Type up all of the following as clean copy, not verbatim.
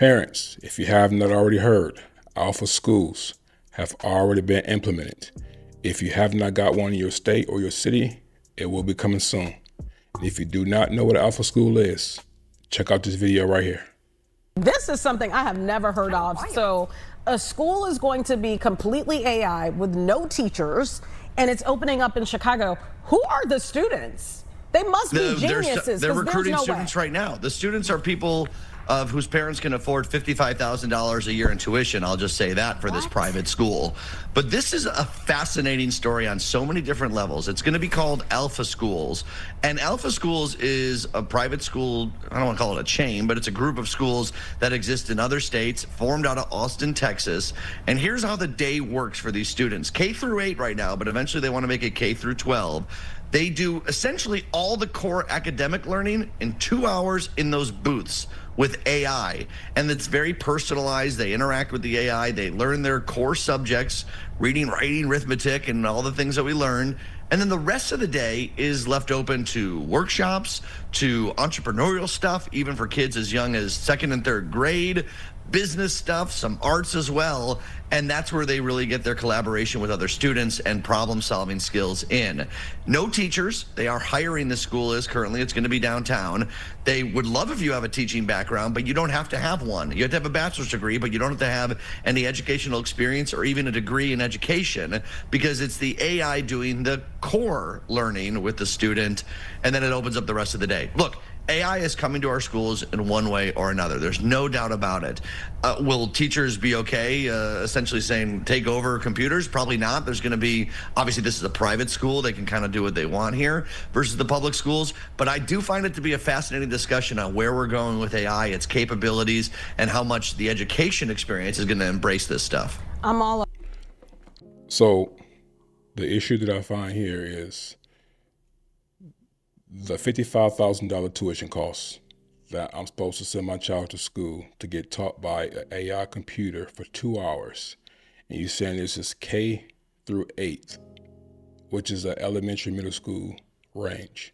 Parents, if you have not already heard, Alpha schools have already been implemented. If you have not got one in your state or your city, it will be coming soon. And if you do not know what an Alpha school is, check out this video right here. This is something I have never heard of. So a school is going to be completely AI with no teachers, and it's opening up in Chicago. Who are the students? They must be geniuses. They're recruiting no students way. right now. The students are people whose parents can afford $55,000 a year in tuition. I'll just say that for this private school. But this is a fascinating story on so many different levels. It's going to be called Alpha Schools. And Alpha Schools is a private school. I don't want to call it a chain, but it's a group of schools that exist in other states, formed out of Austin, Texas. And here's how the day works for these students. K through 8 right now, but eventually they want to make it K through 12. They do essentially all the core academic learning in 2 hours in those booths with AI. And it's very personalized. They interact with the AI. They learn their core subjects, reading, writing, arithmetic, and all the things that we learn. And then the rest of the day is left open to workshops, to entrepreneurial stuff, even for kids as young as 2nd and 3rd grade, business stuff, some arts as well. And that's where they really get their collaboration with other students and problem solving skills in. No teachers. They are hiring, the school is currently. It's going to be downtown. They would love if you have a teaching background, but you don't have to have one. You have to have a bachelor's degree, but you don't have to have any educational experience or even a degree in education, because it's the AI doing the core learning with the student, and then it opens up the rest of the day. Look, AI is coming to our schools in one way or another. There's no doubt about it. Will teachers be okay essentially saying take over computers? Probably not. There's going to be, obviously this is a private school. They can kind of do what they want here versus the public schools. But I do find it to be a fascinating discussion on where we're going with AI, its capabilities, and how much the education experience is going to embrace this stuff. I'm all. So the issue that I find here is the $55,000 tuition costs that I'm supposed to send my child to school to get taught by an AI computer for 2 hours. And you're saying this is K through 8, which is an elementary, middle school range.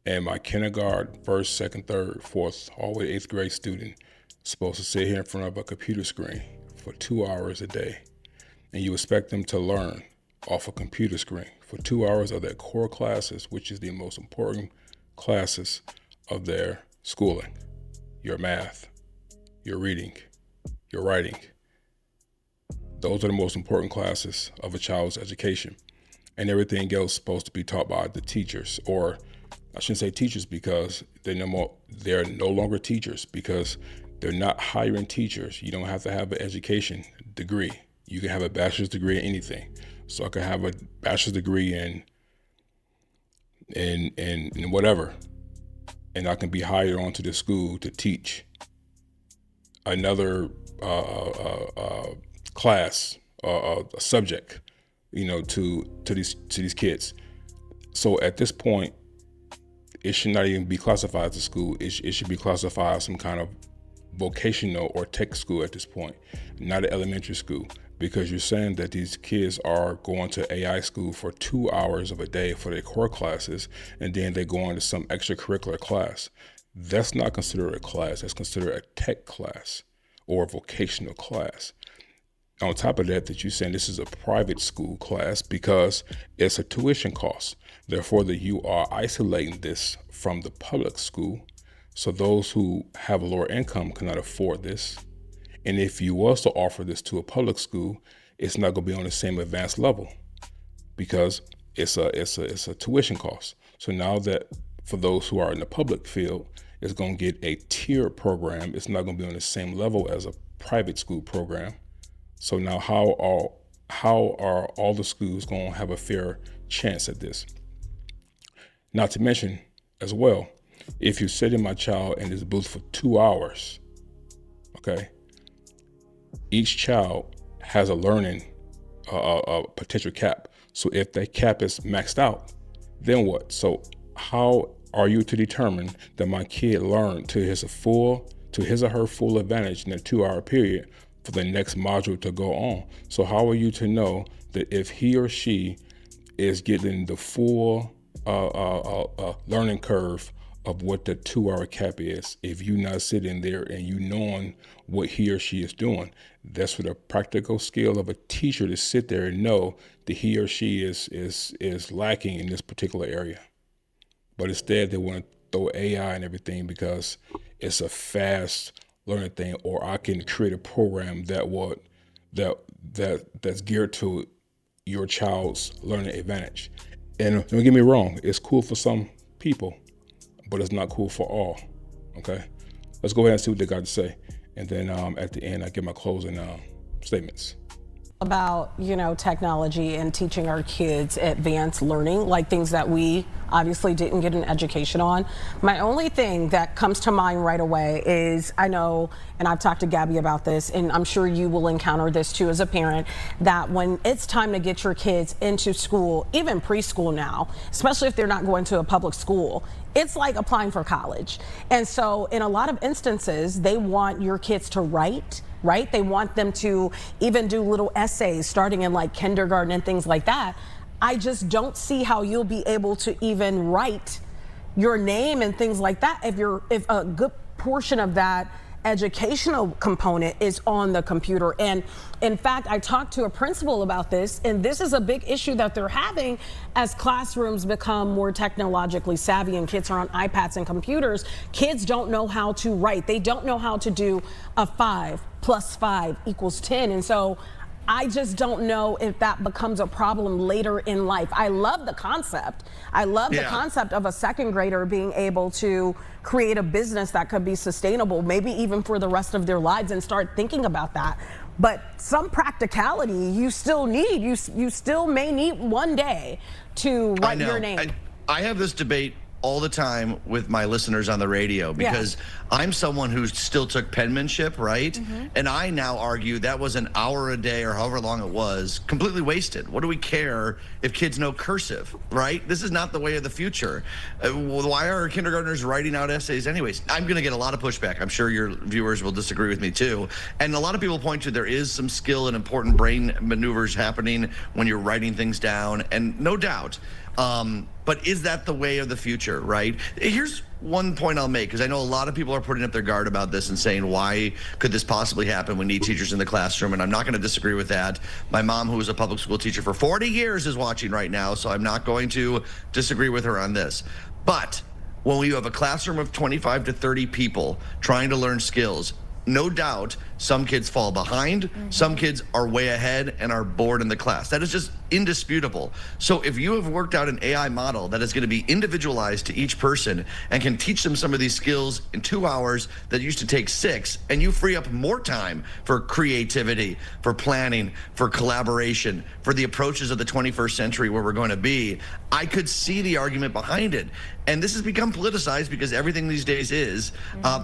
And my kindergarten, 1st, 2nd, 3rd, 4th, all the way to 8th grade student supposed to sit here in front of a computer screen for 2 hours a day. And you expect them to learn off a computer screen for 2 hours of their core classes, which is the most important classes of their schooling. Your math, your reading, your writing. Those are the most important classes of a child's education. And everything else is supposed to be taught by the teachers, or I shouldn't say teachers because they're no longer teachers, because they're not hiring teachers. You don't have to have an education degree. You can have a bachelor's degree in anything. So I could have a bachelor's degree in whatever, and I can be hired onto the school to teach another class, a subject, to these kids. So at this point, it should not even be classified as a school. It should be classified as some kind of vocational or tech school at this point, not an elementary school. Because you're saying that these kids are going to AI school for 2 hours of a day for their core classes, and then they go on to some extracurricular class. That's not considered a class. That's considered a tech class or a vocational class. On top of that you're saying this is a private school class because it's a tuition cost. Therefore, that you are isolating this from the public school. So those who have a lower income cannot afford this. And if you was to offer this to a public school, it's not going to be on the same advanced level because it's a tuition cost. So now that for those who are in the public field, it's going to get a tier program. It's not going to be on the same level as a private school program. So now how are all the schools going to have a fair chance at this? Not to mention as well, if you're sitting my child in this booth for 2 hours, okay, each child has a learning potential cap. So if that cap is maxed out, then what? So how are you to determine that my kid learned to his or her full advantage in a 2 hour period for the next module to go on? So how are you to know that if he or she is getting the full learning curve of what the 2-hour cap is. If you not sitting there and you knowing what he or she is doing, that's where the practical skill of a teacher to sit there and know that he or she is lacking in this particular area. But instead they want to throw AI and everything because it's a fast learning thing, or I can create a program that's geared to your child's learning advantage. And don't get me wrong, it's cool for some people, but it's not cool for all. Okay, let's go ahead and see what they got to say, and then at the end I give my closing statements. About, you know, technology and teaching our kids advanced learning, like things that we obviously didn't get an education on. My only thing that comes to mind right away is, I know, and I've talked to Gabby about this, and I'm sure you will encounter this too as a parent, that when it's time to get your kids into school, even preschool now, especially if they're not going to a public school, it's like applying for college. And so in a lot of instances, they want your kids to write, right? They want them to even do little essays starting in like kindergarten and things like that. I just don't see how you'll be able to even write your name and things like that if a good portion of that educational component is on the computer. And in fact, I talked to a principal about this, and this is a big issue that they're having as classrooms become more technologically savvy and kids are on iPads and computers. Kids don't know how to write. They don't know how to do a 5 + 5 = 10. And so I just don't know if that becomes a problem later in life. I love the concept. I love the concept of a second grader being able to create a business that could be sustainable, maybe even for the rest of their lives, and start thinking about that. But some practicality you still need. You still may need one day to write your name. I have this debate all the time with my listeners on the radio because I'm someone who still took penmanship, right? And I now argue that was an hour a day or however long it was completely wasted. What do we care if kids know cursive, right? This is not the way of the future. Why are kindergartners writing out essays anyways? I'm going to get a lot of pushback. I'm sure your viewers will disagree with me too. And a lot of people point to there is some skill and important brain maneuvers happening when you're writing things down, and no doubt. But is that the way of the future, right? Here's one point I'll make, because I know a lot of people are putting up their guard about this and saying, why could this possibly happen? We need teachers in the classroom, and I'm not going to disagree with that. My mom, who was a public school teacher for 40 years, is watching right now, so I'm not going to disagree with her on this. But when you have a classroom of 25 to 30 people trying to learn skills, no doubt some kids fall behind, some kids are way ahead and are bored in the class. That is just indisputable. So if you have worked out an AI model that is going to be individualized to each person and can teach them some of these skills in 2 hours that used to take 6, and you free up more time for creativity, for planning, for collaboration, for the approaches of the 21st century where we're going to be, I could see the argument behind it. And this has become politicized because everything these days is.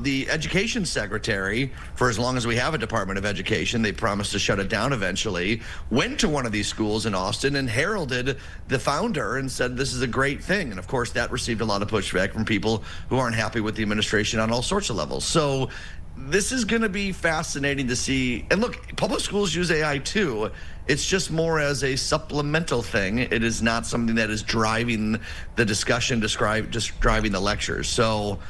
The education secretary, for as long as we have a Department of Education, they promised to shut it down eventually, went to one of these schools in Austin and heralded the founder and said this is a great thing. And of course that received a lot of pushback from people who aren't happy with the administration on all sorts of levels. So this is going to be fascinating to see. And look, public schools use AI too. It's just more as a supplemental thing. It is not something that is driving the discussion, just driving the lectures. So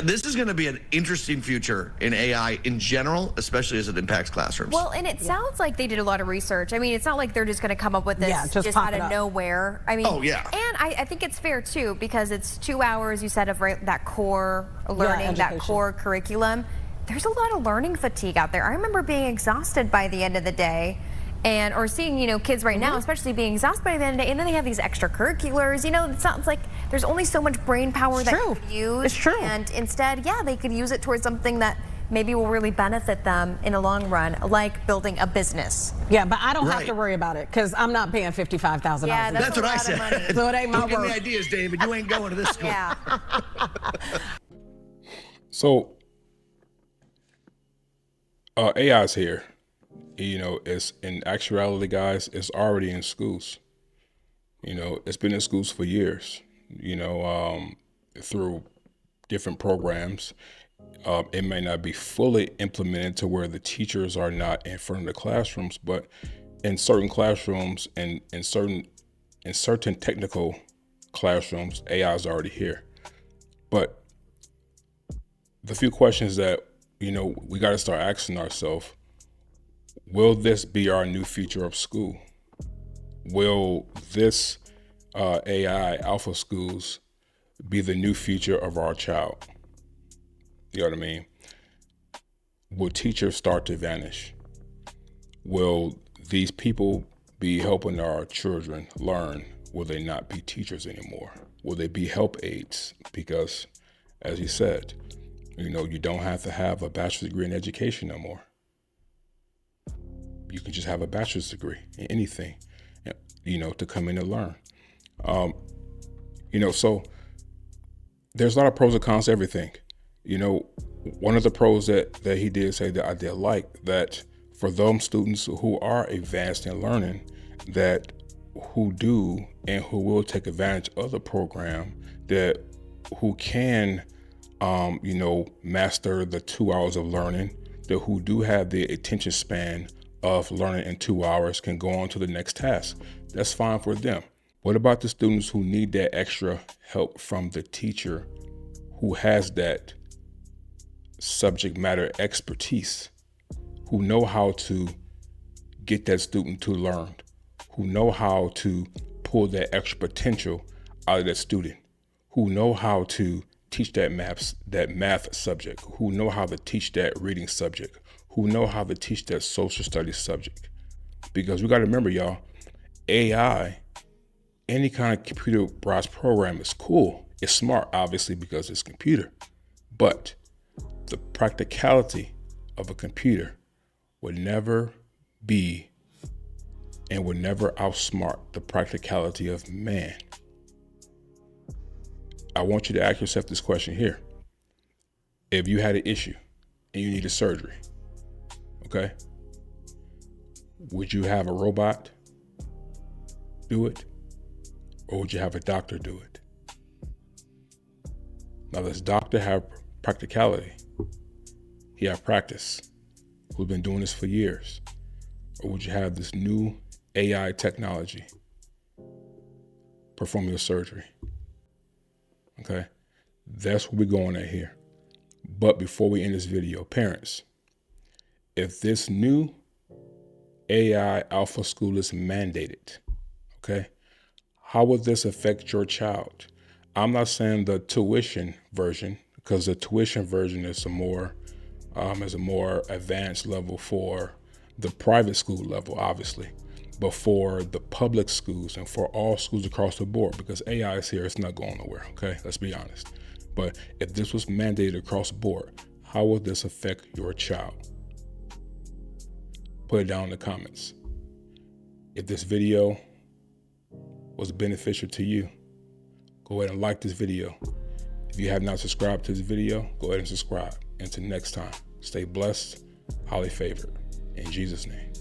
this is going to be an interesting future in AI in general, especially as it impacts classrooms. Well, and it sounds like they did a lot of research. I mean, it's not like they're just going to come up with this just out of nowhere. I mean, and I think it's fair too, because it's 2 hours, you said, of that core learning, that core curriculum. There's a lot of learning fatigue out there. I remember being exhausted by the end of the day. Or seeing, kids right now, especially being exhausted by the end of the day, and then they have these extracurriculars. It sounds like there's only so much brain power that you could use. It's true. And instead, they could use it towards something that maybe will really benefit them in the long run, like building a business. Yeah, but I don't have to worry about it because I'm not paying $55,000. Yeah, that's what I said. So it ain't my Don't give work. me ideas, David. You ain't going to this school. Yeah. So AI's here. It's in actuality, guys, it's already in schools. It's been in schools for years, through different programs. It may not be fully implemented to where the teachers are not in front of the classrooms, but in certain classrooms and in certain technical classrooms, AI is already here. But the few questions that, we got to start asking ourselves, will this be our new future of school? Will this AI alpha schools be the new future of our child? You know what I mean? Will teachers start to vanish? Will these people be helping our children learn? Will they not be teachers anymore? Will they be help aides? Because, as you said, you don't have to have a bachelor's degree in education no more. You can just have a bachelor's degree in anything, to come in and learn. So there's a lot of pros and cons to everything. One of the pros that he did say that I did like, that for those students who are advanced in learning, that who do and who will take advantage of the program, that who can, master the 2 hours of learning, that who do have the attention span of learning in 2 hours can go on to the next task. That's fine for them. What about the students who need that extra help from the teacher who has that subject matter expertise, who know how to get that student to learn, who know how to pull that extra potential out of that student, who know how to teach that math subject, who know how to teach that reading subject, who know how to teach that social studies subject? Because we got to remember, y'all, AI, any kind of computerized program is cool. It's smart, obviously, because it's computer. But the practicality of a computer would never be and would never outsmart the practicality of man. I want you to ask yourself this question here. If you had an issue and you needed surgery, okay, would you have a robot do it? Or would you have a doctor do it? Now, does doctor have practicality? He have practice. We've been doing this for years. Or would you have this new AI technology perform your surgery? Okay, that's where we're going at here. But before we end this video, parents, if this new AI alpha school is mandated, okay, how will this affect your child? I'm not saying the tuition version, because the tuition version is a more advanced level for the private school level, obviously, but for the public schools and for all schools across the board, because AI is here, it's not going nowhere, okay? Let's be honest. But if this was mandated across the board, how will this affect your child? Put it down in the comments. If this video was beneficial to you, go ahead and like this video. If you have not subscribed to this video, go ahead and subscribe. Until next time, stay blessed, highly favored. In Jesus' name.